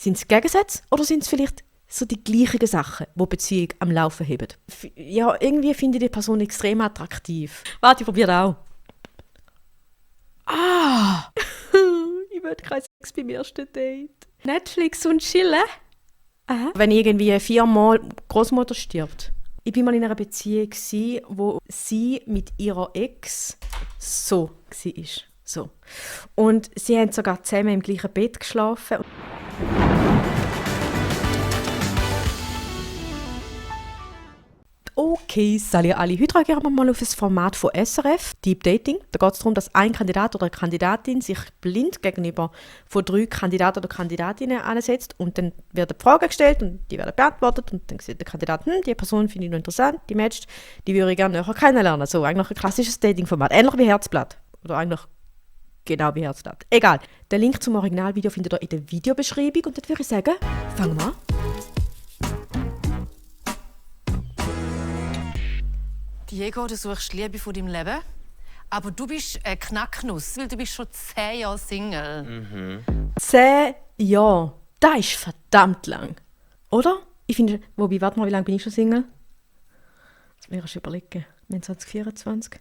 Sind es Gegensätze oder sind es vielleicht so die gleichen Sachen, die Beziehung am Laufen haben? Ja, irgendwie finde ich die Person extrem attraktiv. Warte, ich probiere auch. Ah! Ich will kein Sex beim ersten Date. Netflix und chillen? Aha. Wenn irgendwie 4-mal Großmutter stirbt. Ich war mal in einer Beziehung, wo sie mit ihrer Ex so war. So. Und sie haben sogar zusammen im gleichen Bett geschlafen. Okay, salut alle. Heute reagieren wir mal auf das Format von SRF, Deep Dating. Da geht es darum, dass ein Kandidat oder eine Kandidatin sich blind gegenüber von 3 Kandidaten oder Kandidatinnen ansetzt und dann werden Fragen gestellt und die werden beantwortet und dann sieht der Kandidat, die Person finde ich noch interessant, die matcht, die würde ich gerne näher kennenlernen. So, eigentlich ein klassisches Dating-Format, ähnlich wie Herzblatt. Oder eigentlich genau wie Herzblatt. Egal, den Link zum Originalvideo findet ihr in der Videobeschreibung und dann würde ich sagen, fangen wir an. Diego, du suchst die Liebe von deinem Leben, aber du bist eine Knacknuss, weil du bist schon 10 Jahre Single. 10 Jahre, das ist verdammt lang. Oder? Ich finde, wobei, warte mal, wie lange bin ich schon Single? Das muss ich schon überlegen. 2024?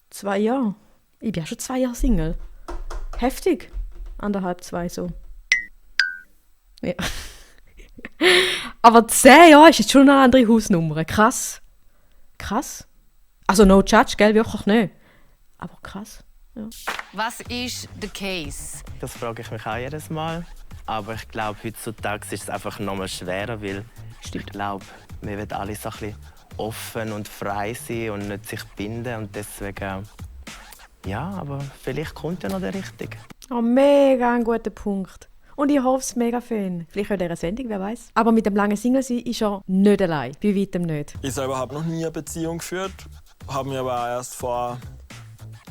2 Jahre. Ich bin ja schon 2 Jahre Single. Heftig. 1,5, 2 so. Ja. Aber 10 Jahre ist jetzt schon eine andere Hausnummer. Krass. Krass. Also no judge, gell? Wirklich nicht. Aber krass. Ja. Was ist der Case? Das frage ich mich auch jedes Mal. Aber ich glaube, heutzutage ist es einfach noch mal schwerer, weil ich glaube, wir wollen alle so ein bisschen offen und frei sein und nicht sich binden. Und deswegen, ja, aber vielleicht kommt ja noch der Richtige. Oh, mega ein guter Punkt. Und ich hoffe es mega Fan. Vielleicht auch in dieser Sendung, wer weiß. Aber mit dem langen Single-Sein ist er nicht allein. Bei weitem nicht. Ich selber habe noch nie eine Beziehung geführt, habe mich aber erst vor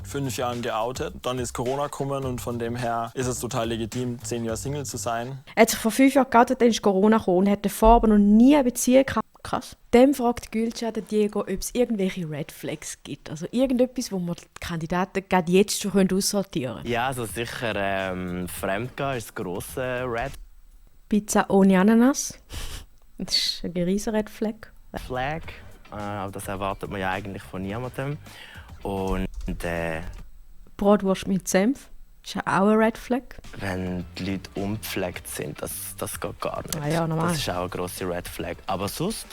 5 Jahren geoutet. Dann ist Corona gekommen und von dem her ist es total legitim, 10 Jahre Single zu sein. Er hat sich vor 5 Jahren geoutet, dann ist Corona gekommen und hat davor aber noch nie eine Beziehung gehabt. Krass. Dann fragt Gülcan Diego, ob es irgendwelche Red Flags gibt. Also irgendetwas, wo wir die Kandidaten gerade jetzt schon aussortieren können. Ja, also sicher Fremdgehen ist das grosse Red Pizza ohne Ananas. Das ist ein riesiger Red Flag. Flag. Aber das erwartet man ja eigentlich von niemandem. Und Bratwurst mit Senf. Das ist auch ein Red Flag. wenn die Leute unpflegt sind, das geht gar nicht. Ah ja, normal. Das ist auch eine grosse Red Flag. Aber sonst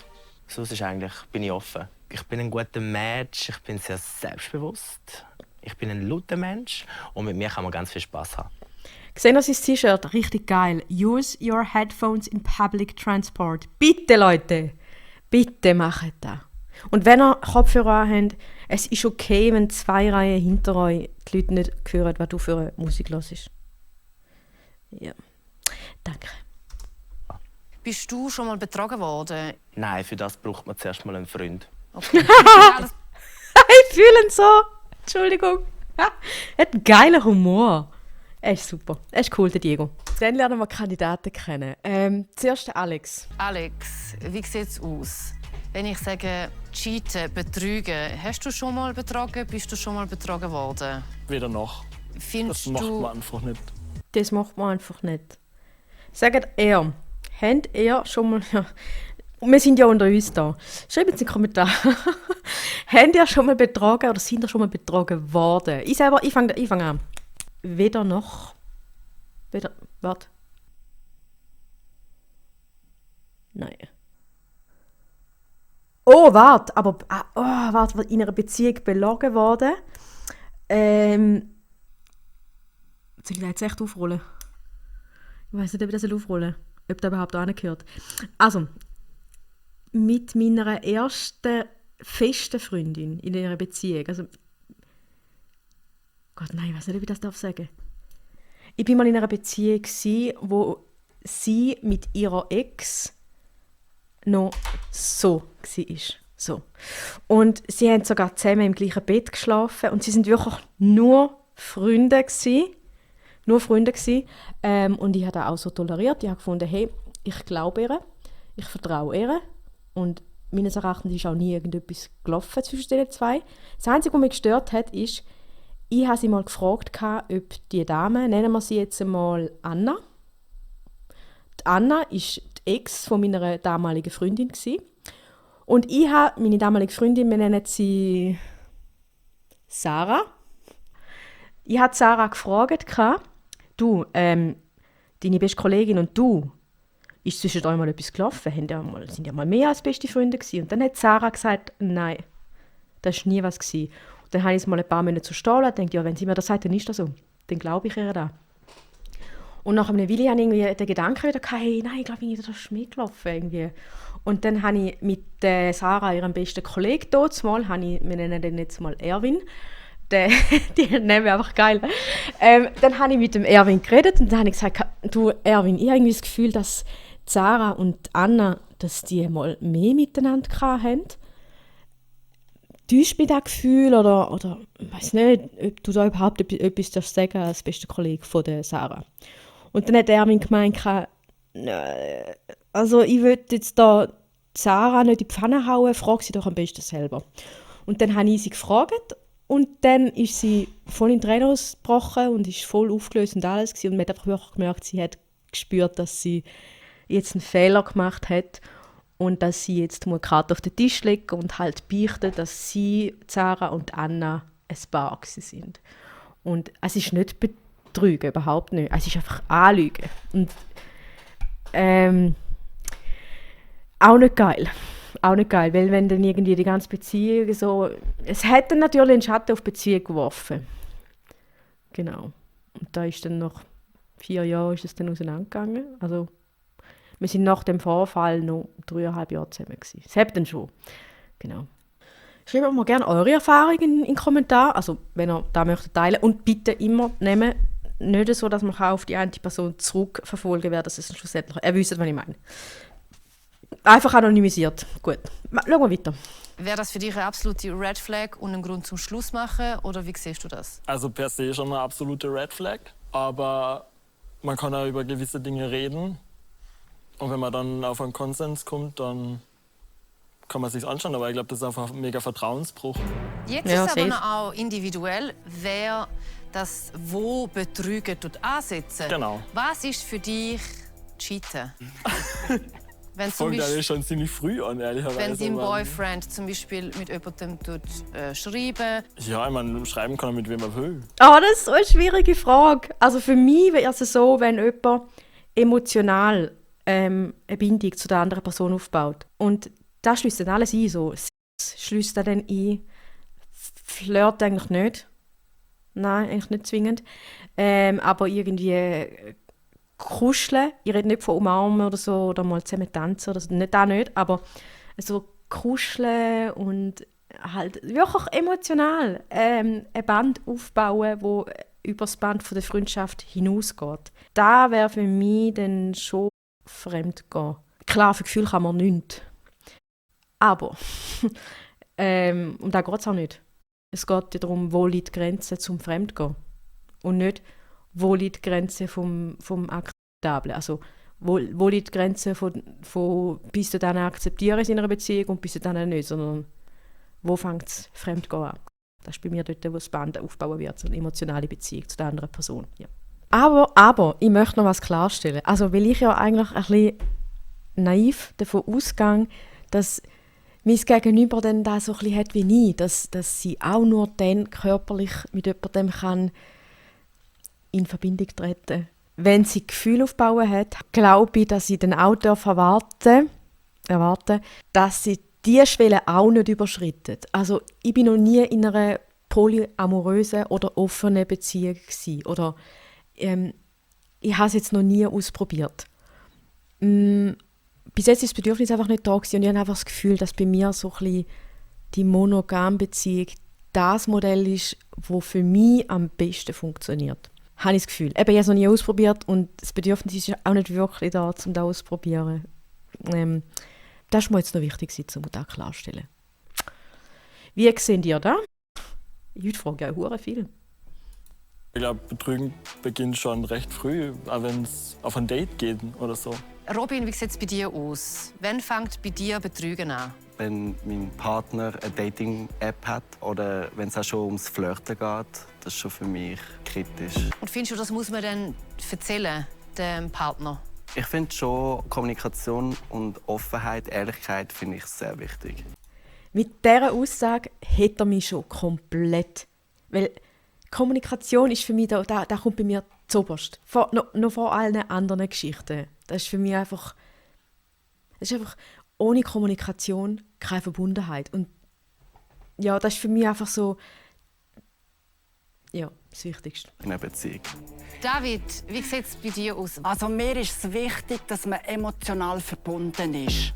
ist eigentlich, bin ich offen. Ich bin ein guter Mensch, ich bin sehr selbstbewusst. Ich bin ein lauter Mensch und mit mir kann man ganz viel Spass haben. Gesehen hast du das T-Shirt? Richtig geil. Use your headphones in public transport. Bitte, Leute. Bitte macht das. Und wenn ihr Kopfhörer habt, es ist okay, wenn 2 Reihen hinter euch die Leute nicht hören, was du für eine Musik hörst. Ja. Danke. Bist du schon mal betrogen worden? Nein, für das braucht man zuerst mal einen Freund. Okay. Ich fühle ihn so. Entschuldigung. Ja. Er hat einen geilen Humor. Er ist super. Er ist cool, der Diego. Dann lernen wir Kandidaten kennen. Zuerst der Alex. Alex, wie sieht es aus? Wenn ich sage, cheaten, betrügen, hast du schon mal betrogen? Bist du schon mal betrogen worden? Weder noch. Findest Das macht du... man einfach nicht. Das macht man einfach nicht. Sagt er, habt ihr schon mal... Ja, wir sind ja unter uns da. Schreibt es in den Kommentaren. Habt ihr schon mal betrogen oder sind ihr schon mal betrogen worden? Ich fange an. Weder noch. Warte. Nein. Oh, warte, aber in einer Beziehung belogen worden. Soll ich das jetzt echt aufrollen? Ich weiß nicht, ob ich das aufrollen soll. Ob das überhaupt angehört. Also, mit meiner ersten festen Freundin in einer Beziehung. Also, Gott, nein, ich weiß nicht, ob ich das sagen darf. Ich war mal in einer Beziehung, wo sie mit ihrer Ex noch so war. So. Und sie haben sogar zusammen im gleichen Bett geschlafen und sie sind wirklich nur Freunde gewesen. Und ich habe das auch so toleriert. Ich habe gefunden, hey, ich glaube ihr, ich vertraue ihr. Und meines Erachtens ist auch nie irgendetwas gelaufen zwischen den 2. Das Einzige, was mich gestört hat, ist, ich habe sie mal gefragt, ob die Dame, nennen wir sie jetzt einmal Anna. Die Anna war die Ex von meiner damaligen Freundin. Und ich habe meine damalige Freundin, wir nennen sie Sarah. Ich habe Sarah gefragt, du, deine beste Kollegin und du, ist zwischen euch mal etwas gelaufen? Sind ja mal mehr als beste Freunde gewesen? Und dann hat Sarah gesagt, nein, das war nie was gewesen. Und dann habe ich es mal ein paar Monate zu stehen lassen und dachte, ja, wenn sie mir das sagt, dann ist das so. Dann glaube ich ihr das. Und nach einem Weile hatte ich irgendwie den Gedanken wieder, hey, nein, ich glaube, das ist mitgelaufen irgendwie. Und dann habe ich mit Sarah, ihrem besten Kollegen dort, wir nennen den jetzt mal Erwin, die nennen wir einfach geil. Dann habe ich mit dem Erwin geredet und dann habe ich gesagt, du Erwin, ich habe irgendwie das Gefühl, dass Sarah und Anna, dass die mal mehr miteinander hatten. Täuscht mich das Gefühl oder ich weiß nicht, ob du da überhaupt etwas sagen als bester Kollege von der Sarah. Und dann hat Erwin gemeint, also ich will jetzt da Sarah nicht in die Pfanne hauen, frag sie doch am besten selber. Und dann habe ich sie gefragt und dann ist sie voll in Tränen ausgebrochen und ist voll aufgelöst und alles gewesen. Und man hat einfach wirklich gemerkt, sie hat gespürt, dass sie jetzt einen Fehler gemacht hat und dass sie jetzt die Karte auf den Tisch legen und halt beichten, dass sie, Sarah und Anna ein Paar sind. Und es ist nicht betrügen, überhaupt nicht. Es ist einfach Anlügen. Und auch nicht geil. Auch nicht geil, weil wenn dann irgendwie die ganze Beziehung so... Es hat dann natürlich einen Schatten auf die Beziehung geworfen. Genau. Und da ist dann nach 4 Jahren ist es dann auseinandergegangen. Also wir sind nach dem Vorfall noch 3,5 Jahre zusammen gewesen. Es hat dann schon. Genau. Schreibt mir gerne eure Erfahrungen in den Kommentaren, also wenn ihr da möchtet teilen. Und bitte immer nehmen, nicht so, dass man auf die eine Person zurückverfolgen wird, dass es schlussendlich... Ihr wisst, was ich meine. Einfach anonymisiert. Gut. Schauen wir weiter. Wäre das für dich eine absolute Red Flag und ein Grund zum Schluss machen? Oder wie siehst du das? Also per se schon eine absolute Red Flag. Aber man kann auch über gewisse Dinge reden. Und wenn man dann auf einen Konsens kommt, dann kann man es sich anschauen. Aber ich glaube, das ist einfach ein mega Vertrauensbruch. Jetzt ist es aber noch auch individuell, wer das wo Betrügen ansetzen. Genau. Was ist für dich Cheaten? Wenn Das fängt eigentlich schon ziemlich früh an, ehrlicherweise. Wenn dein Boyfriend zum Beispiel mit jemandem schreiben. Ja, ich meine, schreiben kann er mit wem er will. Oh, das ist so eine schwierige Frage. Also für mich wäre es so, wenn jemand emotional eine Bindung zu der anderen Person aufbaut. Und das schließt dann alles ein. So. Sex schließt dann ein. Flirt eigentlich nicht. Nein, eigentlich nicht zwingend. Aber irgendwie kuscheln. Ich rede nicht von umarmen oder so, oder mal zusammen tanzen oder so. Nicht, aber so kuscheln und halt wirklich emotional ein Band aufbauen, wo über das Band von der Freundschaft hinausgeht. Da wäre für mich dann schon Fremdgehen. Klar, für Gefühl kann man nichts. Aber, um da geht es auch nicht. Es geht darum, wo liegt die Grenze zum Fremdgehen. Und nicht, wo liegt die Grenze vom Akzeptablen. Also, wo liegt die Grenze von bis du dann akzeptierst in einer Beziehung und bis du dann nicht, sondern wo fängt das Fremdgehen an. Das ist bei mir dort, wo das Band aufbauen wird, so eine emotionale Beziehung zu der anderen Person. Ja. Aber ich möchte noch was klarstellen. Also, weil ich ja eigentlich ein bisschen naiv davon ausgehe, dass mein Gegenüber dann das so ein bisschen hat wie ich, dass sie auch nur dann körperlich mit jemandem kann in Verbindung treten. Wenn sie Gefühle aufbauen hat, glaube ich, dass sie dann auch erwarten, dass sie diese Schwelle auch nicht überschritten. Also ich bin noch nie in einer polyamorösen oder offenen Beziehung gewesen. Oder ich habe es jetzt noch nie ausprobiert. Bis jetzt ist das Bedürfnis einfach nicht da gewesen und ich habe einfach das Gefühl, dass bei mir so ein bisschen die monogame Beziehung das Modell ist, das für mich am besten funktioniert. Habe ich das Gefühl. Eben, ich habe es noch nie ausprobiert und das Bedürfnis ist auch nicht wirklich da, um das auszuprobieren. Das ist mir jetzt noch wichtig, um das klarzustellen. Wie seht ihr das? Heute frage ich auch viel. Ich glaube, Betrügen beginnt schon recht früh, auch wenn es auf ein Date geht oder so. Robin, wie sieht es bei dir aus? Wann fängt bei dir Betrügen an? wenn mein Partner eine Dating-App hat oder wenn es auch schon ums Flirten geht. Das ist schon für mich kritisch. Und findest du, das muss man dann erzählen, dem Partner? Ich finde schon, Kommunikation und Offenheit, Ehrlichkeit finde ich sehr wichtig. Mit dieser Aussage hat er mich schon komplett. Weil Kommunikation ist für mich, da kommt bei mir zuoberst. Noch vor allen anderen Geschichten. Das ist für mich einfach. Das ist einfach ohne Kommunikation keine Verbundenheit. Und ja, das ist für mich einfach so. Ja, das Wichtigste. In einer Beziehung. David, wie sieht es bei dir aus? Also mir ist es wichtig, dass man emotional verbunden ist.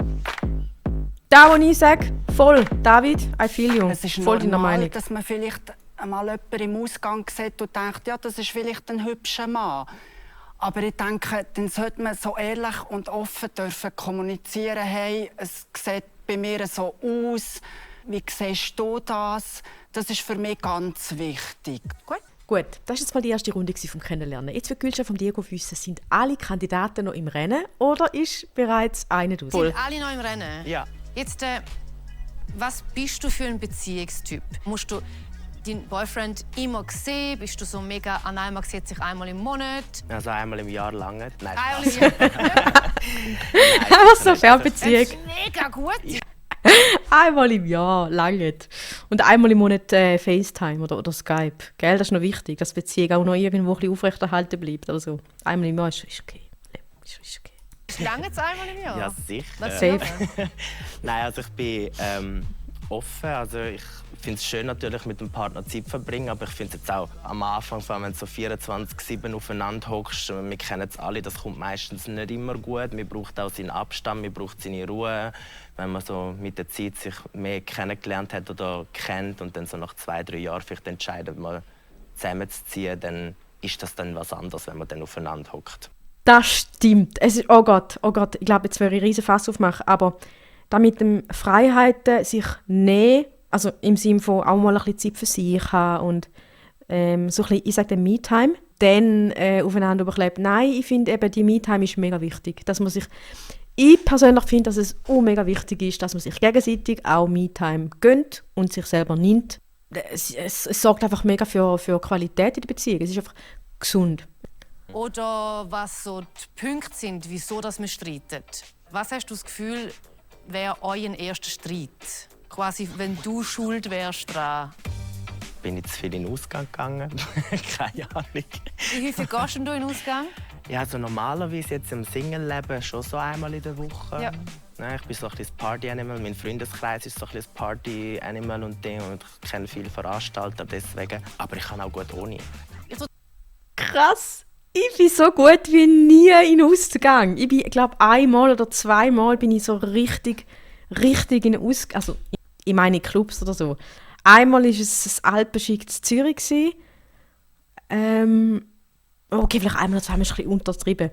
Da, wo ich sage, voll, David, I feel you. Es ist Voll deiner normal, Meinung. dass man vielleicht einmal jemanden im Ausgang sieht und denkt, ja, das ist vielleicht ein hübscher Mann. Aber ich denke, dann sollte man so ehrlich und offen dürfen kommunizieren. Hey, es sieht bei mir so aus. Wie siehst du das? Das ist für mich ganz wichtig. Gut, das war jetzt mal die erste Runde vom Kennenlernen. Jetzt will Gülscha von Diego wissen, sind alle Kandidaten noch im Rennen oder ist bereits einer aus? Sind alle noch im Rennen? Ja. Jetzt, was bist du für ein Beziehungstyp? Musst du deinen Boyfriend immer sehen? Bist du so mega, man sieht sich einmal im Monat? Also einmal im Jahr lange. Nein, Einmal Spaß. im Jahr? Einfach so Fernbeziehung. Das ist mega gut. Einmal im Jahr, lange. Und einmal im Monat FaceTime oder Skype. Gell, das ist noch wichtig, dass die Beziehung auch noch irgendwo ein bisschen aufrechterhalten bleibt. Also, einmal im Jahr ist okay. Ist okay. Lange es einmal im Jahr? Ja, sicher. Was Safe. Nein, also ich bin offen. Also ich finde es schön, natürlich mit dem Partner Zeit zu verbringen, aber ich finde es jetzt auch am Anfang, vor allem wenn du so 24/7 aufeinander hockst, wir kennen es alle, das kommt meistens nicht immer gut. Man braucht auch seinen Abstand, man braucht seine Ruhe. Wenn man so mit der Zeit sich mehr kennengelernt hat oder kennt und dann so nach 2-3 Jahren vielleicht entscheidet, mal zusammenzuziehen, dann ist das dann was anderes, wenn man dann aufeinander hockt. Das stimmt. Es ist, oh Gott, ich glaube, jetzt würde ich einen riesen Fass aufmachen, aber da mit dem Freiheiten sich nehmen, also im Sinne von auch mal ein bisschen Zeit für sich haben und so ein bisschen, ich sage Me-Time, dann aufeinander überklebt. Nein, ich finde eben, die Me-Time ist mega wichtig, dass man sich. Ich persönlich finde, dass es auch mega wichtig ist, dass man sich gegenseitig auch Me-Time gönnt und sich selber nimmt. Es sorgt einfach mega für Qualität in der Beziehung. Es ist einfach gesund. Oder was so die Punkte sind, wieso dass man streitet. Was hast du das Gefühl, wäre euer erster Streit? Quasi, wenn du schuld wärst dran. Bin ich zu viel in den Ausgang gegangen? Keine Ahnung. Wie häufig gehst du in den Ausgang? Ja, also normalerweise jetzt im Single-Leben schon so einmal in der Woche. Ja. Ja, ich bin so ein bisschen das Party-Animal. Mein Freundeskreis ist so ein bisschen das Party-Animal und Ding. Und ich kenne viele Veranstalter deswegen. Aber ich kann auch gut ohne. Krass! Ich bin so gut wie nie in den Ausgang. Ich glaube, einmal oder zweimal bin ich so richtig in den Ausgang. Also, in meine Clubs oder so. Einmal war es das Alpenschick in Zürich. Okay, vielleicht einmal oder zweimal ist ein bisschen untertrieben.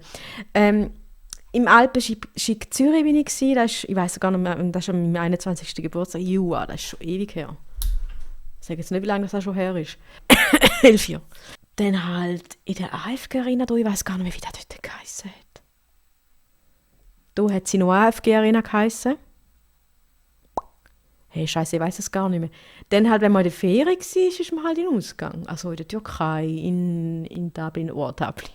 Im Alpenschick Zürich war ich. Das ist, ich weiss gar nicht mehr, das ist an meinem 21. Geburtstag. Jua, das ist schon ewig her. Ich sage jetzt nicht, wie lange das schon her ist. 11 Jahre. Dann halt in der AFG Arena, ich weiss gar nicht mehr, wie das dort geheissen hat. Da hat sie noch AFG Arena geheissen. Hey, Scheiße, ich weiss es gar nicht mehr. Dann halt, wenn man in der Ferien war, ist man halt in den Ausgang. Also in der Türkei, in Dublin, Dublin.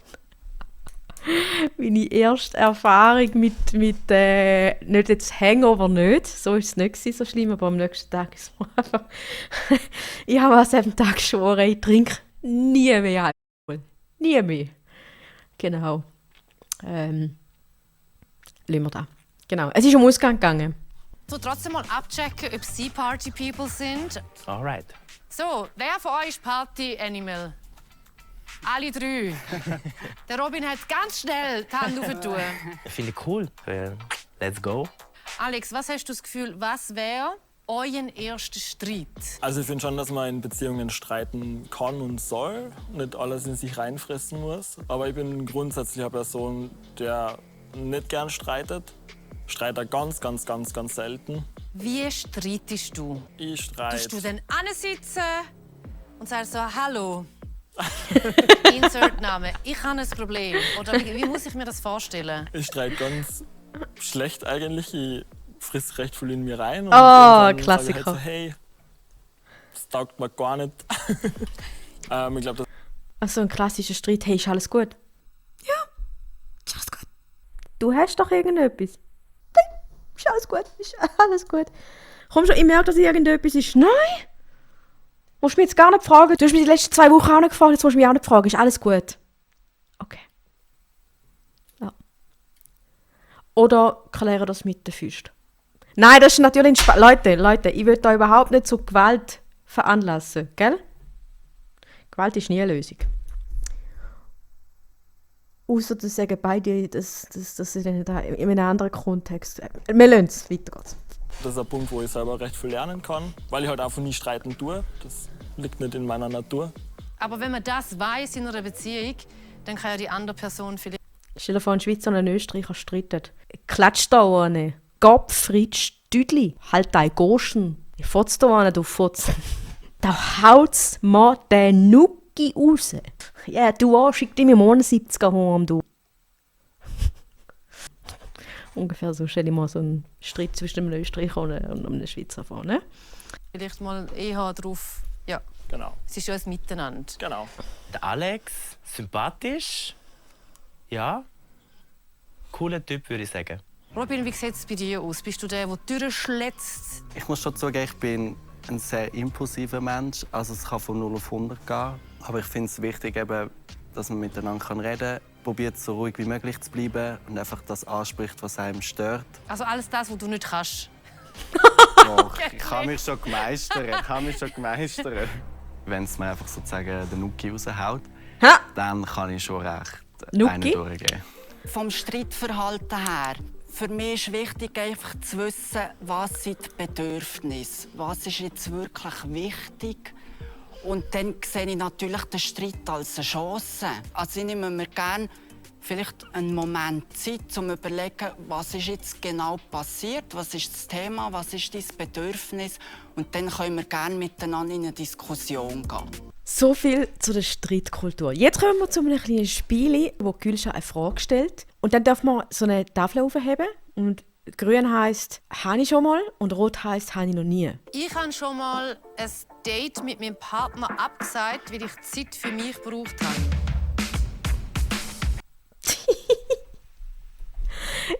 Meine erste Erfahrung mit nicht jetzt Hangover nicht, so war es nicht so schlimm, aber am nächsten Tag ist es einfach. Ich habe an diesem Tag geschworen, ich trinke nie mehr Alkohol. Nie mehr. Genau. Lassen wir das. Genau. Es ist um Ausgang gegangen. So, trotzdem mal abchecken, ob sie Party-People sind. Alright. So, wer von euch ist Party-Animal? Alle 3. Der Robin hat ganz schnell die Hand aufgetan. Finde ich cool. Let's go. Alex, was hast du das Gefühl, was wäre euer erster Streit? Also ich finde schon, dass man in Beziehungen streiten kann und soll, nicht alles in sich reinfressen muss. Aber ich bin grundsätzlich eine Person, der nicht gern streitet. Streite ganz selten. Wie streitest du? Ich streite. Tust du dann ansitzen und sagst so, hallo? Insert-Name. Ich habe ein Problem. Oder wie muss ich mir das vorstellen? Ich streite ganz schlecht eigentlich. Ich frisst recht viel in mir rein. Und Klassiker. sage ich halt so, hey, das taugt mir gar nicht. Ich glaube, Also ein klassischer Streit, hey, ist alles gut? Ja, ist alles gut. Du hast doch irgendetwas? Nein, ist alles gut. Komm schon, ich merke, dass irgendetwas ist. Nein! Musst du mich jetzt gar nicht fragen. Du hast mich die letzten 2 Wochen auch nicht gefragt, jetzt musst du mich auch nicht fragen. Ist alles gut? Okay. Ja. Oder klären das mit den Füßen. Nein, das ist natürlich... Leute, ich will da überhaupt nicht zu Gewalt veranlassen, gell? Gewalt ist nie eine Lösung. Außer dass sagen beide, dass sie dann in einem anderen Kontext... Wir lassen es, weiter geht's. das ist ein Punkt, wo ich selber recht viel lernen kann, weil ich halt einfach nie streiten tue. Das liegt nicht in meiner Natur. Aber wenn man das weiß in einer Beziehung, dann kann ja die andere Person vielleicht... Stell dir vor, ein Schweizer und ein Österreicher streiten. Klatsch da eine. Gab Fritsch Düdli. Halt dein Goschen. Ich fotz da an, du Fotz. Da haut's mir den Nucki raus. Ja, du auch, schick dir mir morgen 70er heim, du. Ungefähr so stelle ich mir so einen Streit zwischen einem Österreicher und einem Schweizer vor, ne? Vielleicht mal eher drauf... Ja, Genau. es ist ja ein Miteinander. Genau. Der Alex, sympathisch. Ja. Cooler Typ, würde ich sagen. Robin, wie sieht es bei dir aus? Bist du der, der durchschlätzt? Ich muss schon zugeben, ich bin ein sehr impulsiver Mensch. Also es kann von 0 auf 100 gehen. Aber ich finde es wichtig, eben, dass man miteinander reden kann. Probiert so ruhig wie möglich zu bleiben und einfach das anspricht, was einem stört. Also alles das, was du nicht kannst. Doch, ich kann mich schon gemeistern. Wenn es mir einfach sozusagen den Nuki raushaut, Ha! dann kann ich schon recht Nuki? einen durchgehen. Vom Streitverhalten her, für mich ist wichtig, einfach zu wissen, was sind die Bedürfnisse, was ist jetzt wirklich wichtig. Und dann sehe ich natürlich den Streit als eine Chance. Also ich nehme mir gerne vielleicht einen Moment Zeit, um zu überlegen, was ist jetzt genau passiert, was ist das Thema, was ist dein Bedürfnis. Und dann können wir gerne miteinander in eine Diskussion gehen. So viel zu der Streitkultur. Jetzt kommen wir zu einem kleinen Spiel, wo Gülscha eine Frage stellt. Und dann darf man so eine Tafel aufheben. Und grün heisst, habe ich schon mal, und rot heisst, habe ich noch nie. Ich habe schon mal ein Date mit meinem Partner abgesagt, weil ich Zeit für mich gebraucht habe.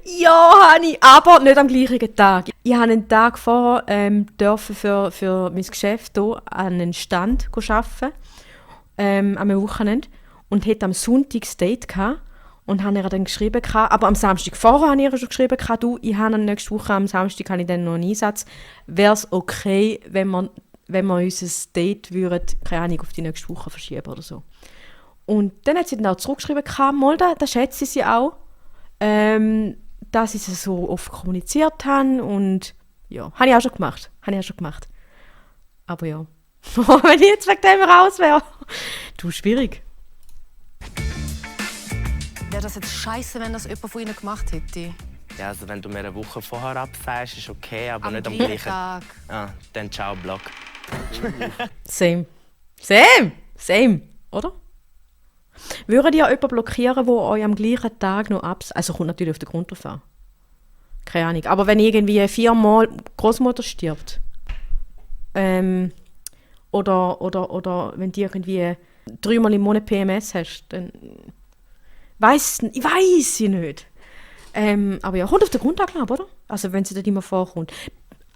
Ja, habe ich, aber nicht am gleichen Tag. Ich habe einen Tag vorher dürfen für mein Geschäft hier an einen Stand arbeiten, am Wochenende. Und hatte am Sonntag das Date gehabt. Und habe ihr dann geschrieben, aber am Samstag vorher habe ich ihr schon geschrieben, du, ich habe nächste Woche am Samstag habe ich dann noch einen Einsatz. Wäre es okay, wenn wir unser Date würden, keine Ahnung, auf die nächste Woche verschieben oder so. Und dann hat sie dann auch zurückgeschrieben, mal da schätze sie auch, dass sie es so oft kommuniziert haben. Und ja, habe ich auch schon gemacht. Aber ja, wenn ich jetzt wegen dem raus wäre, du, schwierig. Wäre das jetzt scheiße, wenn das jemand von Ihnen gemacht hätte? Ja, also wenn du mir eine Woche vorher absagst, ist okay, aber Am nicht am gleichen gleichen Tag. Ah, dann ciao, Block. Same, oder? Würdet ihr jemanden blockieren, der euch am gleichen Tag noch absagt? Also kommt natürlich auf den Grund drauf an. Keine Ahnung. Aber wenn irgendwie 4-mal Großmutter stirbt, oder wenn du irgendwie 3-mal im Monat PMS hast, dann weiss ich nicht. Aber ja, kommt auf den Grund an, oder? Also wenn sie dort immer vorkommt.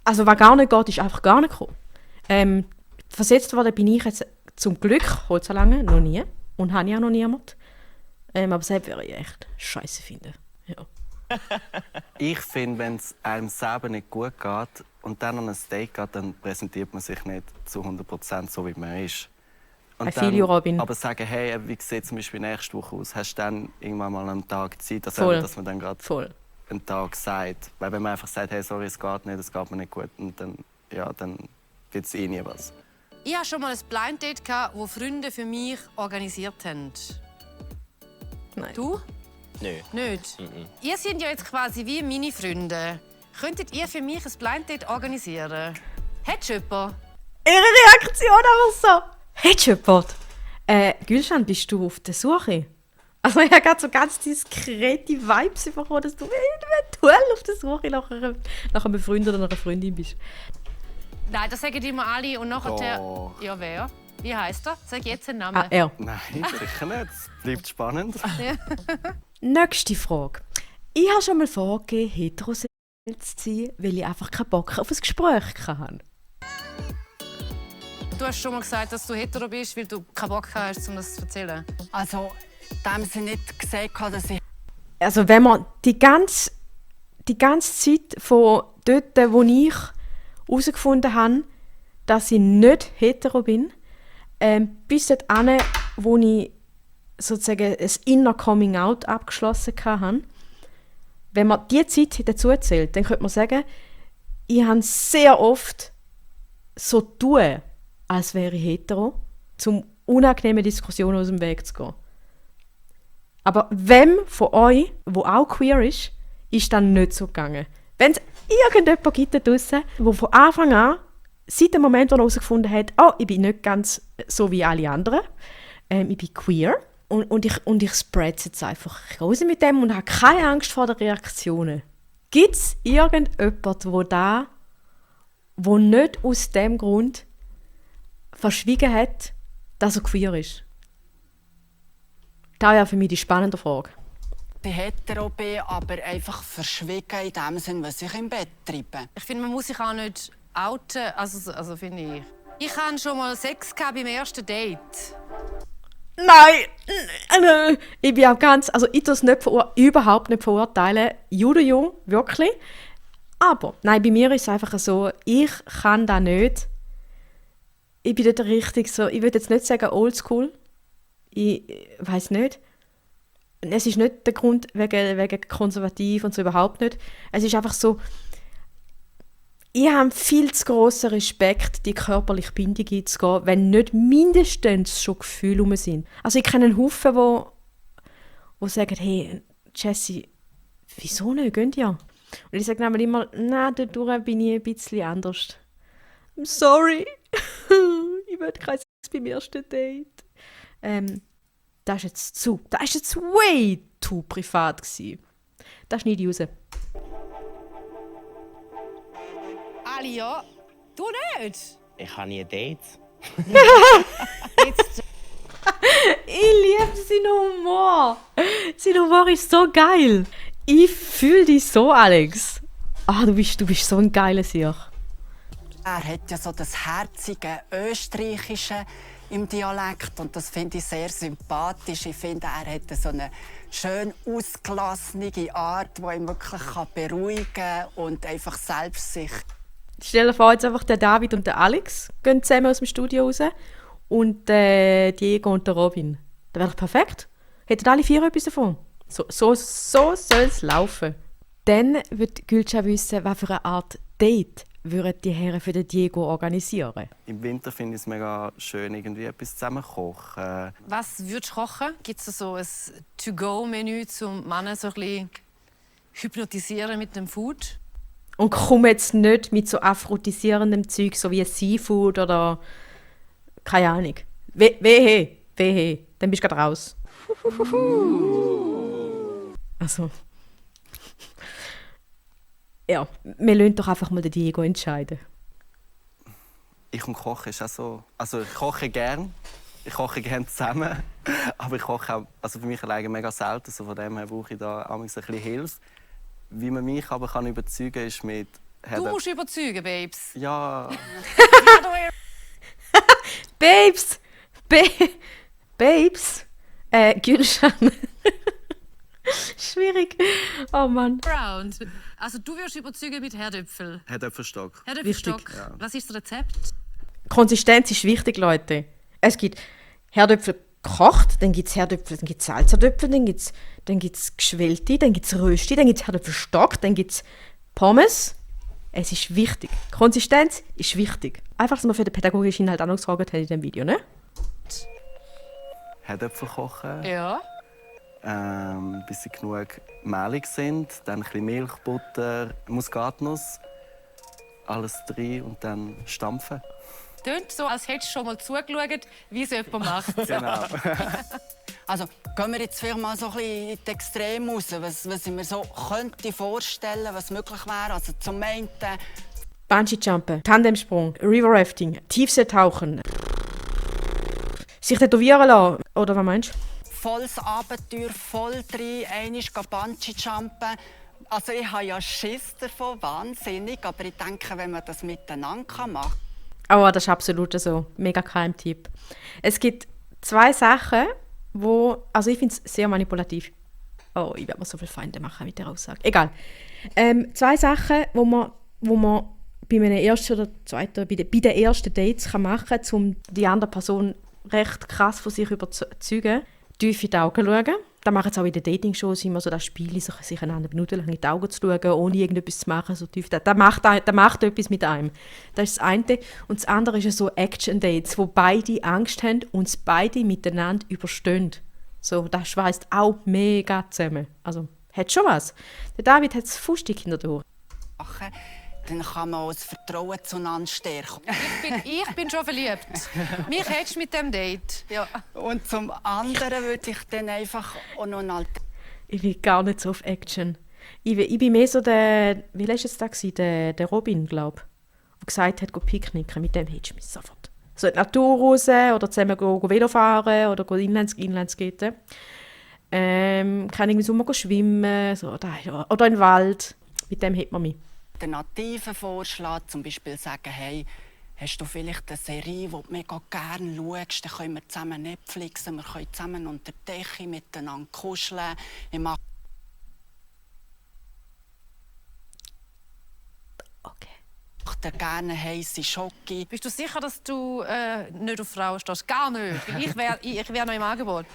Also was gar nicht geht, ist einfach gar nicht gekommen. Versetzt worden bin ich jetzt zum Glück, heute so lange, noch nie. Und habe ich auch noch niemand. Aber selbst würde ich echt scheiße finden. Ja. Ich finde, wenn es einem selber nicht gut geht und dann an ein Date geht, dann präsentiert man sich nicht zu 100% so, wie man ist. Und I feel you, Robin. Aber sagen, hey, wie sieht es zum Beispiel nächste Woche aus? Hast du dann irgendwann mal einen Tag Zeit, dass man dann gerade einen Tag sagt? Weil wenn man einfach sagt, hey, sorry, es geht mir nicht gut, und dann gibt es nie was. Ich hatte schon mal ein Blind Date, das Freunde für mich organisiert haben. Nein. Du? Nö. Nicht? Ihr seid ja jetzt quasi wie meine Freunde. Könntet ihr für mich ein Blind Date organisieren? Hättest du jemanden? Ihre Reaktion einfach so. Hättest du jemanden? Gülschan, bist du auf der Suche? Also ich habe gerade so ganz diskrete Vibes bekommen, dass du eventuell auf der Suche nach einem Freund oder einer Freundin bist. Nein, das sagen immer alle und nachher... Doch. Ja, wer? Wie heisst er? Sag jetzt einen Namen. Ah, er. Nein, sicher nicht. Es bleibt spannend. Nächste Frage. Ich habe schon mal vorgegeben, heterosexuell zu sein, weil ich einfach keinen Bock auf ein Gespräch hatte. Du hast schon mal gesagt, dass du hetero bist, weil du keinen Bock hast, um das zu erzählen. Also, dem sie nicht gesagt, dass ich Also wenn man die ganze Zeit von dort, wo ich herausgefunden habe, dass ich nicht hetero bin, bis dorthin, wo ich sozusagen ein Inner Coming Out abgeschlossen hatte, wenn man diese Zeit dazu zählt, dann könnte man sagen, ich habe sehr oft so tun, als wäre ich hetero, um unangenehme Diskussionen aus dem Weg zu gehen. Aber wem von euch, der auch queer ist dann nicht so gegangen. Wenn es irgendjemanden gibt da draussen, der von Anfang an, seit dem Moment, wo er herausgefunden hat, oh, ich bin nicht ganz so wie alle anderen, ich bin queer und ich spread es jetzt einfach raus mit dem und habe keine Angst vor den Reaktionen. Gibt es irgendjemanden, der nicht aus dem Grund verschwiegen hat, dass er queer ist? Das wäre für mich die spannende Frage. hetero bin, aber einfach verschwiegen in dem Sinn, was ich im Bett treibe. Ich finde, man muss sich auch nicht outen. Also finde ich. Ich hatte schon mal Sex beim ersten Date. Nein! Ich bin auch ganz... Also ich tue es überhaupt nicht verurteilen. Jung, wirklich. Aber, nein, bei mir ist es einfach so, ich kann das nicht. Ich bin dort richtig so... Ich würde jetzt nicht sagen oldschool. Ich weiß nicht. Es ist nicht der Grund wegen konservativ und so, überhaupt nicht. Es ist einfach so, ich habe viel zu grossen Respekt, die körperliche Bindung einzugehen, wenn nicht mindestens schon Gefühle rum sind. Also ich kenne einen Haufen, die sagen, hey, Jessie, wieso nicht, gehen ja? Und ich sage dann immer, nein, dadurch bin ich ein bisschen anders. I'm sorry. Ich will kein Sex beim ersten Date. Das war jetzt way too privat gewesen. Das schneide ich raus. Ali, ja. Du nicht. Ich habe nie Dates. Jetzt. Ich liebe seinen Humor. Sein Humor ist so geil. Ich fühle dich so, Alex. Ah, du bist so ein geiler Sieg. Er hat ja so das herzige Österreichische im Dialekt und das finde ich sehr sympathisch. Ich finde, er hat so eine schön ausgelassene Art, die ihn wirklich beruhigen kann und einfach selbst sich. Stell dir vor, jetzt einfach der David und der Alex gehen zusammen aus dem Studio raus und Diego und der Robin. Das wäre doch perfekt. Hätten alle 4 etwas davon. So soll es laufen. Dann wird Gülcan wissen, was für eine Art Date würden die Herren für den Diego organisieren. Im Winter finde ich es mega schön, irgendwie etwas zusammen kochen. Was würdest du kochen? Gibt es so ein To-Go-Menü, um Männer so ein bisschen hypnotisieren mit dem Food? Und komm jetzt nicht mit so aphrodisierendem Zeug, so wie Seafood oder keine Ahnung. Wehe, dann bist du gerade raus. Also... Ja, wir lassen doch einfach mal den Diego entscheiden. Ich und Kochen ist auch so... Also ich koche gern. Ich koche gerne zusammen. Aber ich koche auch, also für mich alleine mega selten. Also von dem her brauche ich da ein bisschen Hilfe. Wie man mich aber kann überzeugen kann, ist mit... Du musst überzeugen, Babes. Ja... Babes! Babes! Gülcan. Schwierig. Oh Mann. Round. Also du wirst überzeugen mit Herdöpfel. Herdöpfelstock. Herdöpfelstock. Wichtig. Ja. Was ist das Rezept? Konsistenz ist wichtig, Leute. Es gibt Herdöpfel gekocht, dann gibt es Herdöpfel, dann gibt es Salzerdöpfel, dann gibt's geschwellte, dann gibt es Rösti, dann gibt es Herdöpfelstock, dann gibt es Pommes. Es ist wichtig. Konsistenz ist wichtig. Einfach, dass wir für den pädagogischen Inhalt angetragen haben in diesem Video, ne? Herdöpfel kochen. Ja. Bis sie genug mehlig sind. Dann ein bisschen Milch, Butter, Muskatnuss. Alles rein und dann stampfen. Tönt so, als hättest du schon mal zugeschaut, wie es jemand macht. Genau. Also gehen wir jetzt vielleicht mal so ein bisschen in die Extreme raus, was ich mir so könnte vorstellen, was möglich wäre. Also zum einen Bungee-Jumpen, Tandemsprung, River Rafting, Tiefseetauchen, sich tätowieren lassen. Oder was meinst du? volles Abenteuer, voll drin, einmal Bungee-Jumpen. Also ich habe ja Schiss davon, wahnsinnig, aber ich denke, wenn man das miteinander machen kann. Oh, das ist absolut so. Mega Keimtipp. Es gibt 2 Sachen, also ich finde es sehr manipulativ. Oh, ich werde mir so viele Feinde machen mit der Aussage. Egal. 2 Sachen, wo man bei einem ersten oder zweiten, bei den ersten Dates machen kann, um die andere Person recht krass von sich überzeugen. Tief in die Augen schauen. Das machen sie auch in den Dating-Shows immer so, das Spiel, sich einander minutenlang in die Augen zu schauen, ohne irgendetwas zu machen. So tief. Das macht etwas mit einem. Das ist das eine. Und das andere ist so Action-Dates, wo beide Angst haben und es beide miteinander überstehen. So, das schweißt auch mega zusammen. Also, hat schon was. Der David hat es fustig hinter der Ohren. Dann kann man auch das Vertrauen zueinander stärken. Ich bin schon verliebt. Mich hättest du mit dem Date. Ja. Und zum anderen würde ich dann einfach auch noch ein Ich bin gar nicht so auf Action. Ich bin mehr so der, wie war es da? Der Robin, glaube ich, der gesagt hat, go picknicken. Mit dem hättest du mich sofort. So in die Natur raus oder zusammen go Velo fahren oder go Inlandsskaten. Kann irgendwie so mal schwimmen so, oder in den Wald. Mit dem hätte man mich. Alternativen vorschlagen, zum Beispiel sagen, hey, hast du vielleicht eine Serie, die du mega gerne schaust, dann können wir zusammen Netflixen, wir können zusammen unter der Decke miteinander kuscheln. Ich mache dir gerne heisse Schoki. Bist du sicher, dass du nicht auf Frauen stehst? Gar nicht. Weil ich wär noch im Angebot.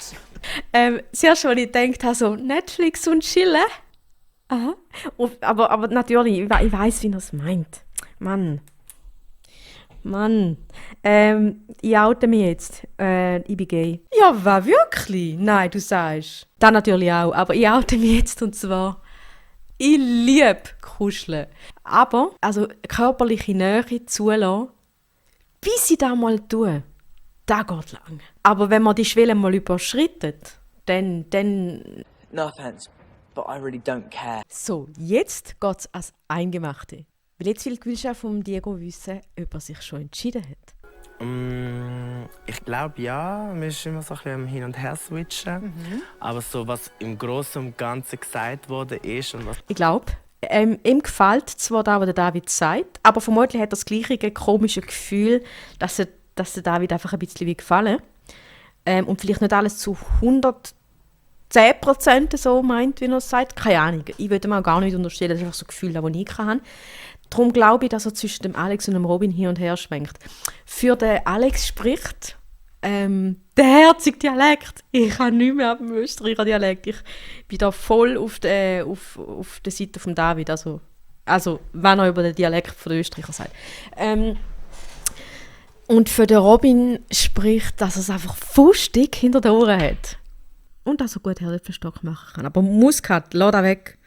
Zuerst, als ich gedacht habe, so Netflix und chillen. Aha. Aber natürlich, ich weiss, wie er es meint. Mann. Ich oute mich jetzt. Ich bin gay. Ja, was, wirklich? Nein, du sagst. Das natürlich auch. Aber ich oute mich jetzt und zwar... Ich liebe Kuscheln. Aber, also körperliche Nähe zulassen, bis ich das mal tue, das geht lang. Aber wenn man die Schwelle mal überschreitet, dann... No offense, but I really don't care. So, jetzt geht es ans Eingemachte. Weil jetzt will ich von Diego wissen, ob er sich schon entschieden hat. Ich glaube, ja. Wir sind immer so ein bisschen am Hin- und Her switchen. Aber so, was im Großen und Ganzen gesagt wurde, ist und was... Ich glaube, ihm gefällt zwar das, was der David sagt, aber vermutlich hat er das gleiche komische Gefühl, dass der David einfach ein bisschen gefallen und vielleicht nicht alles zu 110% so meint, wie er es sagt. Keine Ahnung. Ich würde ihm auch gar nicht unterstellen, das ist einfach so ein Gefühl, das ich hatte. Darum glaube ich, dass er zwischen dem Alex und dem Robin hin und her schwenkt. Für den Alex spricht der herzige Dialekt. Ich kann nicht mehr ab dem Österreicher Dialekt. Ich bin da voll auf der Seite von David. Also wenn er über den Dialekt von den Österreicher sagt. Und für den Robin spricht, dass er es einfach fustig hinter den Ohren hat. Und dass er gut Herdöpfelstock machen kann. Aber Muskat, lass das weg.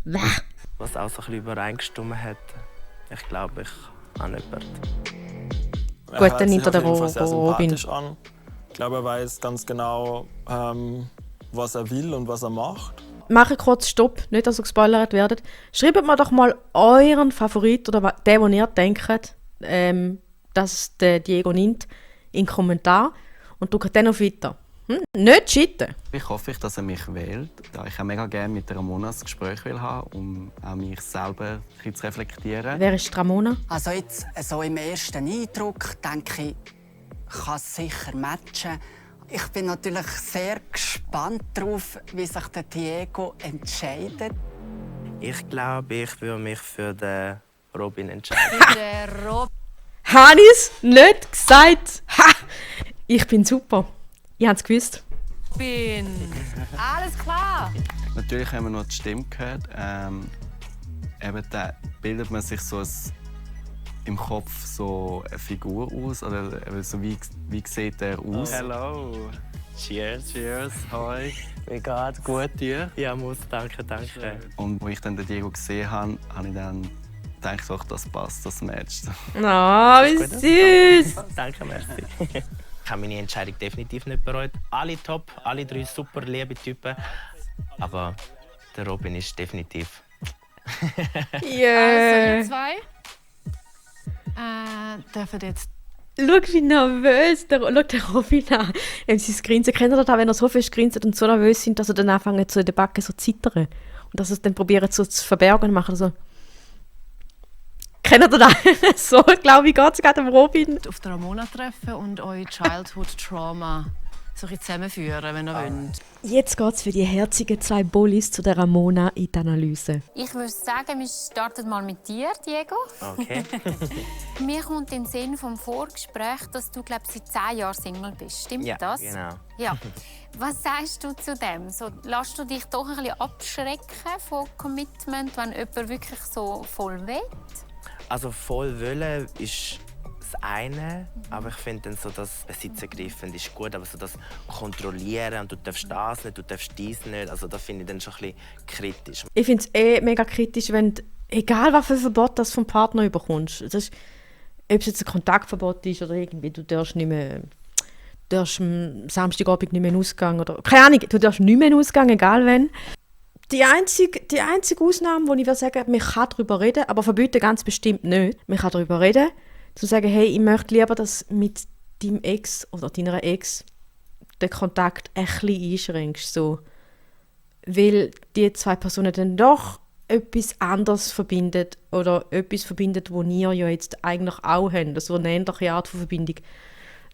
Was auch so ein bisschen übereingestimmt hat. Ich glaube, ich habe jemanden. Gut, dann nimmt er den Robin. Robin. Ich glaube, er weiß ganz genau, was er will und was er macht. Mache kurz Stopp, nicht, dass ihr gespoilert werdet. Schreibt mir doch mal euren Favorit oder den, den ihr denkt, dass der Diego nimmt, in den Kommentar und drückt dann auf Weiter. Nicht cheaten. Ich hoffe, dass er mich wählt, da ich auch mega gerne mit der Ramona ein Gespräch will haben, um auch mich selber ein bisschen zu reflektieren. Wer ist Ramona? Also jetzt, so im ersten Eindruck, denke ich, kann es sicher matchen. Ich bin natürlich sehr gespannt darauf, wie sich der Diego entscheidet. Ich glaube, ich würde mich für den Robin entscheiden. Der Robin. Habe ich es nicht gesagt? Ha! Ich bin super. Ich habe es gewusst. Alles klar. Natürlich haben wir noch die Stimme gehört. Eben da bildet man sich so im Kopf so eine Figur aus. Oder so wie sieht er aus? Hello. Cheers. Cheers, hi. Wie geht's? Gut, dir? Ja, muss. Danke. Und als ich dann den Diego gesehen habe, habe ich dann gedacht, das passt, das matcht. Oh, wie süß. Danke, merci. Ich habe meine Entscheidung definitiv nicht bereut. Alle top, alle 3 super liebe Typen. Aber der Robin ist definitiv. Also, Yeah. ihr zwei dürfen jetzt. Schau, wie nervös der Robin an. Sein Grinsen. Kennt ihr das, wenn er so fest grinst und so nervös sind, dass er dann anfängt, so in der Backe so zu zittern? Und dass er es dann probiert so zu verbergen und macht so. Kennt ihr das? So, glaube ich, geht es gerade dem Robin. Auf der Ramona treffen und euer Childhood Trauma so ein bisschen zusammenführen, wenn ihr wollt. Jetzt geht es für die herzigen 2 Bullies zu der Ramona in die Analyse. Ich würde sagen, wir starten mal mit dir, Diego. Okay. Mir kommt in den Sinn vom Vorgespräch, dass du, glaube ich, seit 10 Jahren Single bist. Stimmt Ja, das? genau. Ja. Was sagst du zu dem? So, lässt du dich doch ein bisschen abschrecken von Commitment, wenn jemand wirklich so voll will? Also voll wollen ist das eine, aber ich finde dann so das Besitzergriffen ist gut, aber so das Kontrollieren und du darfst das nicht, du darfst dies nicht, also das finde ich dann schon ein bisschen kritisch. Ich finde es mega kritisch, wenn du, egal was für ein Verbot das vom Partner überkommst, das ist, ob es jetzt ein Kontaktverbot ist oder irgendwie, du darfst nicht mehr, am Samstagabend nicht mehr in den Ausgang oder keine Ahnung, du darfst nicht mehr in den Ausgang, egal wenn. Die einzige Ausnahme, wo ich würde sagen, man kann darüber reden, aber verbieten ganz bestimmt nicht. Man kann darüber reden, zu sagen, hey, ich möchte lieber, dass mit deinem Ex oder deiner Ex den Kontakt ein bisschen einschränkst, so. Weil die 2 Personen dann doch etwas anderes verbindet oder etwas verbindet, wo ihr ja jetzt eigentlich auch habt, also eine ähnliche Art von Verbindung,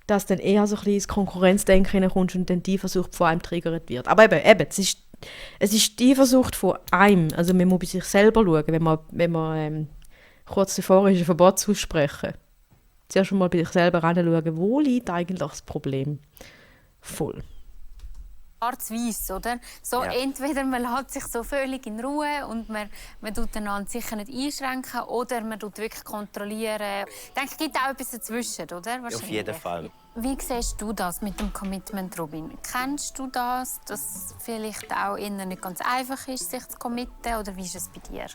dass dann eher so ein bisschen ins Konkurrenzdenken hineinkommst und dann die Versuch von einem triggert wird. Aber eben es ist die Versuch von einem, also man muss bei sich selber schauen, wenn man kurz davor ist, ein Verbot zu aussprechen. Zuerst mal bei sich selber anschauen, wo liegt eigentlich das Problem? Voll. Schwarz-Weiß, oder? So, Ja. entweder man lässt sich so völlig in Ruhe und man tut einander sicher nicht einschränken oder man tut wirklich kontrollieren. Ich denke, es gibt auch etwas dazwischen, oder? Auf jeden Fall. Wie siehst du das mit dem Commitment, Robin? Kennst du das, dass es vielleicht auch innen nicht ganz einfach ist, sich zu committen, oder wie ist es bei dir?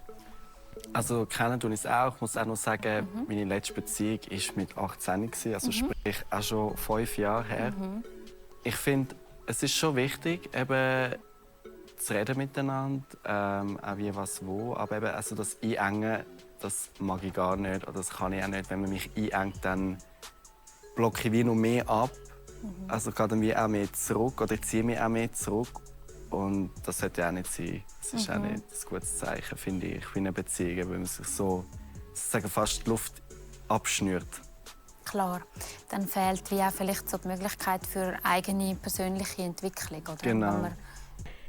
Also kennen tue ich es auch. Ich muss auch noch sagen, meine letzte Beziehung war mit 18, also sprich auch schon 5 Jahre her. Ich finde, es ist schon wichtig, eben zu reden miteinander, auch wie, was, wo. Aber eben, also das Einengen, das mag ich gar nicht oder das kann ich auch nicht. Wenn man mich einengt, dann blocke ich wie noch mehr ab. Also gehe dann wie auch mehr zurück oder ich ziehe mich auch mehr zurück. Und das sollte auch nicht sein. Das ist auch nicht ein gutes Zeichen, finde ich, für eine Beziehung, wenn man sich so sozusagen fast die Luft abschnürt. Klar, dann fehlt wie auch vielleicht so die Möglichkeit für eigene persönliche Entwicklung, oder? Genau. Wo man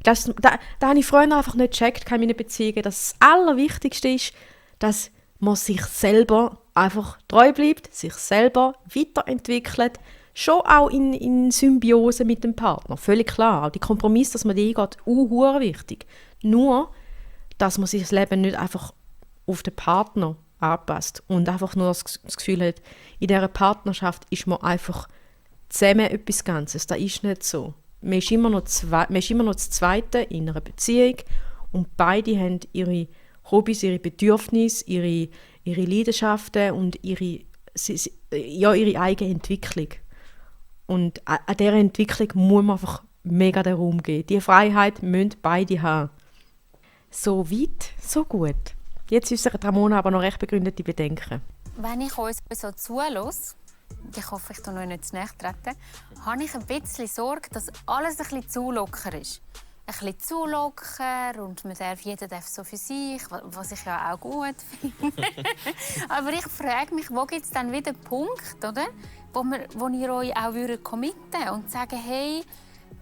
Da habe ich früher einfach nicht gecheckt in meinen Beziehungen, dass das Allerwichtigste ist, dass man sich selber einfach treu bleibt, sich selber weiterentwickelt, schon auch in Symbiose mit dem Partner. Völlig klar. Auch die Kompromisse, dass man die eingeht, hure wichtig. Nur, dass man sich das Leben nicht einfach auf den Partner anpasst und einfach nur das Gefühl hat, in dieser Partnerschaft ist man einfach zusammen etwas Ganzes. Das ist nicht so. Man ist immer noch das Zweite in einer Beziehung und beide haben ihre Hobbys, ihre Bedürfnisse, ihre Leidenschaften und ihre eigene Entwicklung. Und an dieser Entwicklung muss man einfach mega den Raum geben. Diese Freiheit müssen beide haben. So weit, so gut. Jetzt äußert Ramona aber noch recht begründete Bedenken. Wenn ich uns so zulasse, ich hoffe, ich tue euch nicht zu nahe treten, habe ich ein bisschen Sorge, dass alles ein bisschen zu locker ist. Ein bisschen zu locker und jeder darf so für sich, was ich ja auch gut finde. Aber ich frage mich, wo gibt es dann wieder einen Punkt, oder? Wo ihr euch auch committen und sagen, hey,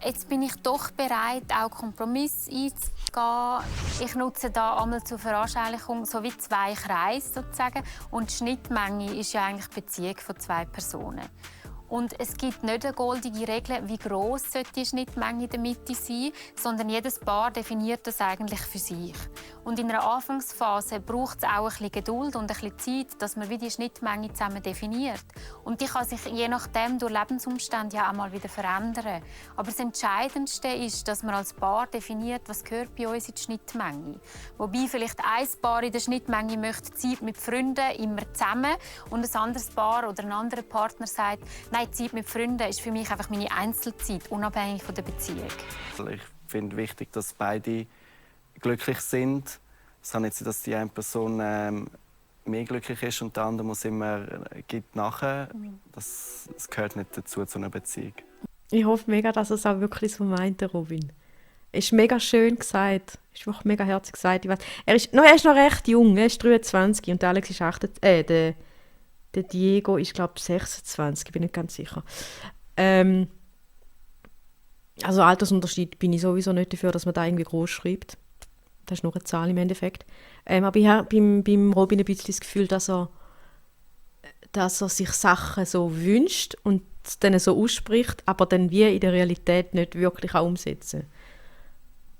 jetzt bin ich doch bereit, auch Kompromisse einzugehen. Ich nutze da einmal zur Veranschaulichung so wie 2 Kreise sozusagen. Und die Schnittmenge ist ja eigentlich die Beziehung von 2 Personen. Und es gibt nicht eine goldige Regel, wie gross die Schnittmenge in der Mitte sein, sondern jedes Paar definiert das eigentlich für sich. Und in einer Anfangsphase braucht es auch ein bisschen Geduld und ein bisschen Zeit, dass man wie die Schnittmenge zusammen definiert. Und die kann sich je nachdem durch Lebensumstände ja auch mal wieder verändern. Aber das Entscheidendste ist, dass man als Paar definiert, was gehört bei uns in die Schnittmenge. Wobei vielleicht ein Paar in der Schnittmenge möchte Zeit mit Freunden immer zusammen und ein anderes Paar oder ein anderer Partner sagt, nein, Zeit mit Freunden ist für mich einfach meine Einzelzeit, unabhängig von der Beziehung. Also ich finde wichtig, dass beide glücklich sind. Es kann nicht sein, dass die eine Person mehr glücklich ist und der andere muss immer gibt nachher. Das gehört nicht dazu zu einer Beziehung. Ich hoffe mega, dass es auch wirklich so meint, Robin. Ist mega schön gesagt. Ist wirklich mega herzlich gesagt. Er ist noch recht jung, er ist 23 und der Alex ist 28. Der Diego ist, glaube ich, 26, ich bin nicht ganz sicher. Also Altersunterschied bin ich sowieso nicht dafür, dass man da irgendwie groß schreibt. Das ist nur eine Zahl im Endeffekt. Aber ich habe beim Robin ein bisschen das Gefühl, dass er sich Sachen so wünscht und dann so ausspricht, aber dann wie in der Realität nicht wirklich auch umsetzen.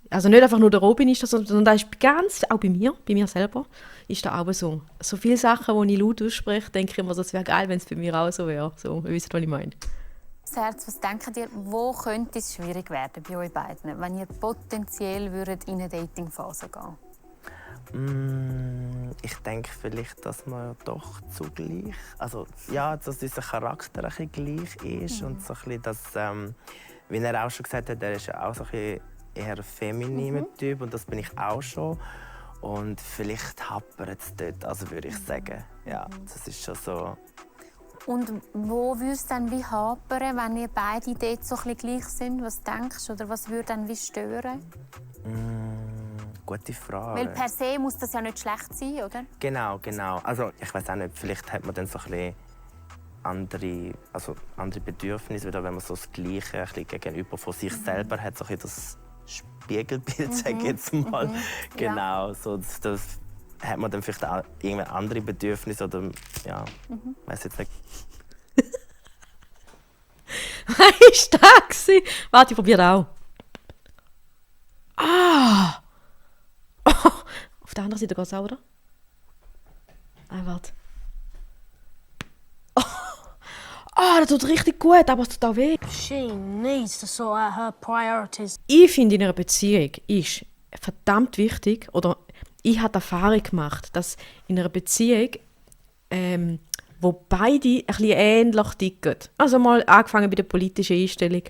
Also nicht einfach nur der Robin ist das, sondern das ist ganz, auch bei mir selber, ist das auch so. So viele Sachen, die ich laut ausspreche, denke ich immer, es wäre geil, wenn es bei mir auch so wäre. So, ihr wisst, was ich meine. Das Herz, was denkt ihr, wo könnte es schwierig werden bei euch beiden, wenn ihr potenziell würdet in eine Datingphase gehen? Ich denke vielleicht, dass man doch zugleich, also ja, dass unser Charakter ein bisschen gleich ist und so ein bisschen, dass, wie er auch schon gesagt hat, er ist ja auch so ein bisschen eher ein femininer Typ und das bin ich auch schon. Und vielleicht hapert es dort, also würde ich sagen. Ja, das ist schon so. Und wo würde es dann wie hapern, wenn ihr beide dort so ein bisschen gleich sind? Was denkst du oder was würde dann wie stören? Gute Frage. Weil per se muss das ja nicht schlecht sein, oder? Genau. Also ich weiß auch nicht, vielleicht hat man dann so ein bisschen andere Bedürfnisse, oder wenn man so das Gleiche ein bisschen gegenüber von sich selber hat, so ein bisschen das Spiegelbild, sage ich jetzt mal. Genau, so das hat man dann vielleicht auch irgendwie andere Bedürfnisse oder ja, weiß jetzt nicht. Was war das? Warte, ich probiere auch. Auf der anderen Seite geht es auch, oder? Warte. Das tut richtig gut, aber es tut auch weh. She needs to sort out her priorities. Ich finde, in einer Beziehung ist verdammt wichtig, oder ich habe die Erfahrung gemacht, dass in einer Beziehung, wo beide ein bisschen ähnlich ticken, also mal angefangen bei der politischen Einstellung,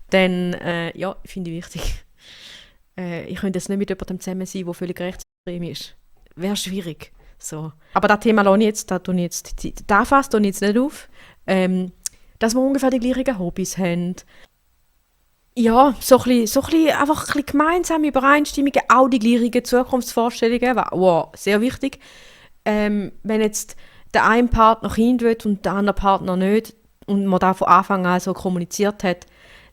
dann, finde ich wichtig. Ich könnte jetzt nicht mit jemandem zusammen sein, der völlig rechtsextrem ist. Wäre schwierig. So. Aber das Thema lasse ich jetzt, das fasst ich jetzt nicht auf. Dass wir ungefähr die gleichen Hobbys haben. Ja, so ein bisschen einfach ein bisschen gemeinsame Übereinstimmungen, auch die gleichen Zukunftsvorstellungen. Wow, sehr wichtig. Wenn jetzt der eine Partner Kind will und der andere Partner nicht und man da von Anfang an so kommuniziert hat,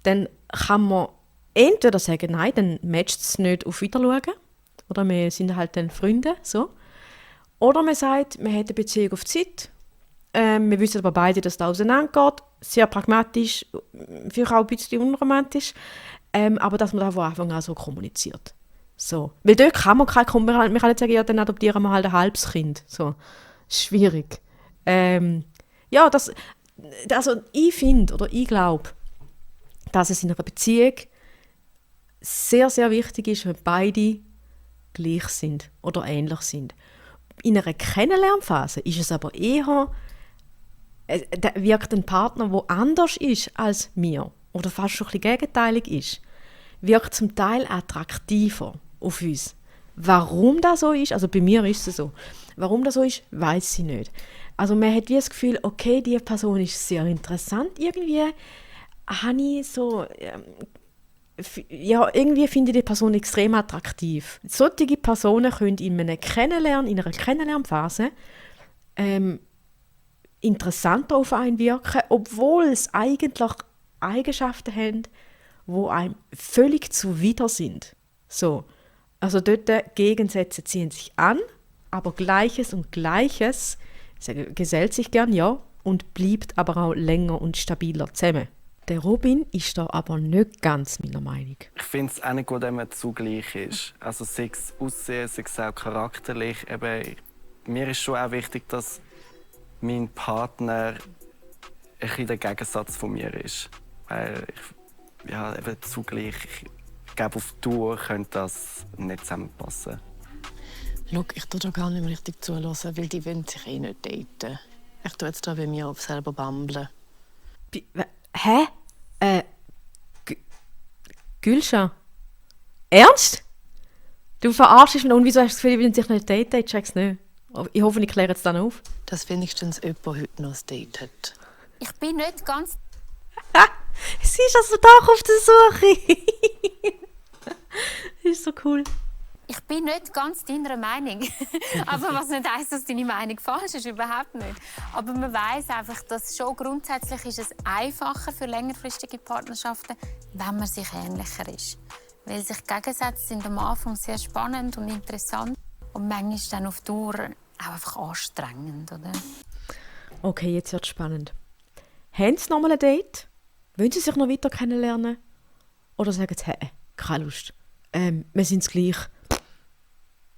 dann kann man entweder sagen, nein, dann matcht es nicht auf Wiederschauen. Oder wir sind halt dann Freunde. So. Oder man sagt, man hat eine Beziehung auf Zeit. Wir wissen aber beide, dass das auseinandergeht. Sehr pragmatisch, vielleicht auch ein bisschen unromantisch. Aber dass man da von Anfang an so kommuniziert. So. Weil dort kann man man kann nicht sagen, ja, dann adoptieren wir halt ein halbes Kind. So. Schwierig. Also ich finde oder ich glaube, dass es in einer Beziehung sehr, sehr wichtig ist, wenn beide gleich sind oder ähnlich sind. In einer Kennenlernphase ist es aber eher, wirkt ein Partner, der anders ist als mir oder fast schon ein bisschen gegenteilig ist, wirkt zum Teil attraktiver auf uns. Warum das so ist, also bei mir ist es so, warum das so ist, weiß ich nicht. Also man hat wie das Gefühl, okay, diese Person ist sehr interessant, irgendwie habe ich so, irgendwie finde ich die Person extrem attraktiv. Solche Personen können in einer Kennenlernphase interessanter auf einen wirken, obwohl es eigentlich Eigenschaften haben, die einem völlig zuwider sind. So. Also dort Gegensätze ziehen sich an, aber Gleiches und Gleiches gesellt sich gern, ja, und bleibt aber auch länger und stabiler zusammen. Der Robin ist da aber nicht ganz meiner Meinung. Ich finde es auch nicht gut, wenn man zugleich ist. Also sei es Aussehen, sei es auch charakterlich. Eben, mir ist schon auch wichtig, dass mein Partner ein bisschen der Gegensatz von mir ist. Weil ich, ja, eben zugleich, ich glaube, auf Dauer könnte das nicht zusammenpassen. Schau, ich tue da gar nicht mehr richtig zuhören, weil die wollen sich eh nicht daten. Ich tue jetzt da bei mir auf selber bambeln. Hä? Gülscha? Ernst? Du verarschst mich und wieso hast du das Gefühl, die wollen sich nicht daten? Ich check's nicht. Ich hoffe, ich kläre jetzt dann auf. Dass wenigstens jemand heute noch ein Date hat. Ich bin nicht ganz... Sie ist also doch auf der Suche. Das ist so cool. Ich bin nicht ganz deiner Meinung. Aber was nicht heisst, dass deine Meinung falsch ist, überhaupt nicht. Aber man weiss einfach, dass schon grundsätzlich ist es einfacher für längerfristige Partnerschaften, wenn man sich ähnlicher ist. Weil sich Gegensätze sind am Anfang sehr spannend und interessant und manchmal dann auf Dauer auch einfach anstrengend, oder? Okay, jetzt wird es spannend. Haben Sie noch mal ein Date? Wollen Sie sich noch weiter kennenlernen? Oder sagen Sie, hey, keine Lust. Wir sind gleich.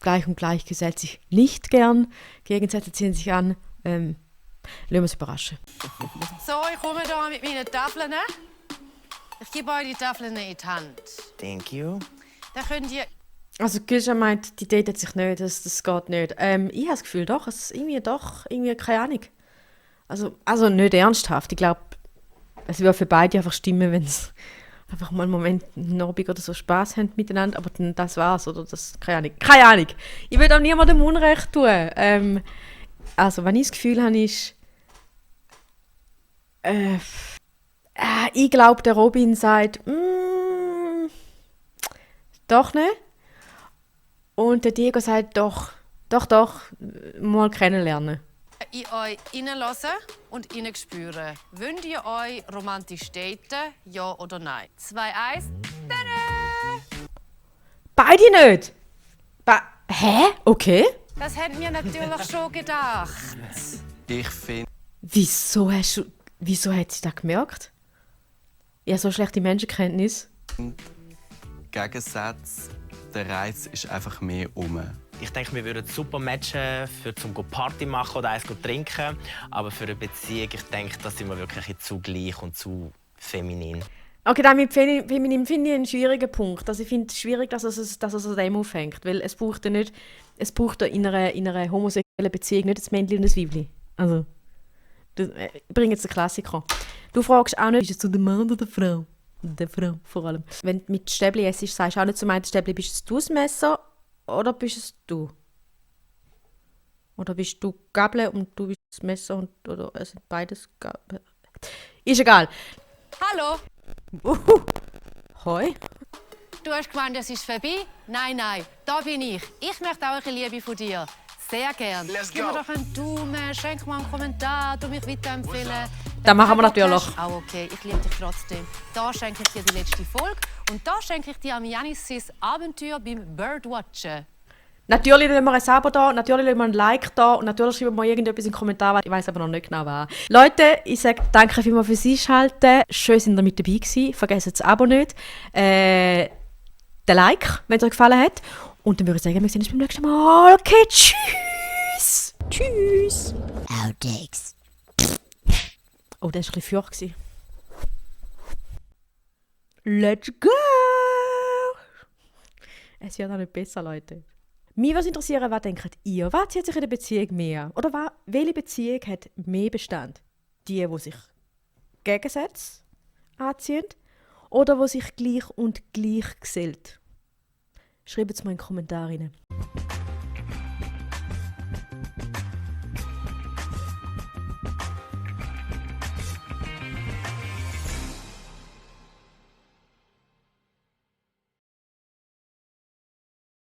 Gleich und gleich gesellt sich nicht gern. Gegensätze ziehen sich an. Lassen wir uns überraschen. So, ich komme hier mit meinen Tafeln. Ich gebe euch die Tafeln in die Hand. Thank you. Dann könnt ihr... Also Gülscha meint, die datet sich nicht, das geht nicht. Ich habe das Gefühl, doch, es ist irgendwie keine Ahnung. Also nicht ernsthaft. Ich glaube, es würde für beide einfach stimmen, wenn sie einfach mal einen Moment, einen Abend oder so Spass haben miteinander, aber dann das war's, oder das, keine Ahnung. Ich will auch niemandem Unrecht tun. Also, wenn ich das Gefühl habe, ist, ich glaube, der Robin sagt, doch nicht. Und der Diego sagt, doch, mal kennenlernen. In euch reinlassen und spüren. Wollt ihr euch romantisch daten, ja oder nein? 2, 1, tada! Beide nicht? Hä? Okay. Das hätten wir natürlich schon gedacht. Ich finde... Wieso hat sie das gemerkt? Ja, so schlechte Menschenkenntnis. Gegensatz, der Reiz ist einfach mehr um. Ich denke, wir würden super matchen, zum Party machen oder eins trinken. Aber für eine Beziehung, ich denke, da sind wir wirklich zu gleich und zu feminin. Okay, dann mit feminin finde ich einen schwierigen Punkt. Also ich finde es schwierig, dass es an dem aufhängt. Weil es braucht ja in einer homosexuellen Beziehung nicht ein Männchen und ein Weibchen. Also, ich bringe jetzt einen Klassiker. Du fragst auch nicht, ist es zu der Mann oder der Frau? Der Frau vor allem. Wenn du mit Stäbli essst, sagst du auch nicht zu meinem Stäbli, bist es du das Messer oder bist es du? Oder bist du Gabel und du bist das Messer oder es sind beides Gabel? Ist egal. Hallo? Hoi. Du hast gemeint, es ist vorbei? Nein, da bin ich. Ich möchte auch eine Liebe von dir. Sehr gern. Gib mir doch einen Daumen, schenk mir einen Kommentar, du mich weiterempfehlen. Das machen wir natürlich. Auch okay, ich liebe dich trotzdem. Da schenke ich dir die letzte Folge und da schenke ich dir am Janis' Abenteuer beim Birdwatchen. Natürlich lassen wir ein Abo da, natürlich lassen wir ein Like da und natürlich schreiben wir irgendetwas in den Kommentaren. Ich weiss aber noch nicht genau was. Leute, ich sage danke vielmals fürs Einschalten. Schön, dass ihr mit dabei gewesen. Vergesst das Abo nicht. Den Like, wenn es euch gefallen hat. Und dann würde ich sagen, wir sehen uns beim nächsten Mal. Okay, tschüss. Tschüss. Outtakes. Oh, das war ein bisschen feucht. Let's go! Es wird auch nicht besser, Leute. Mich würde interessieren, was denkt ihr? Was zieht sich in der Beziehung mehr? Oder welche Beziehung hat mehr Bestand? Die sich Gegensätze anziehen? Oder die sich gleich und gleich gesellt? Schreibt es mal in die Kommentare rein.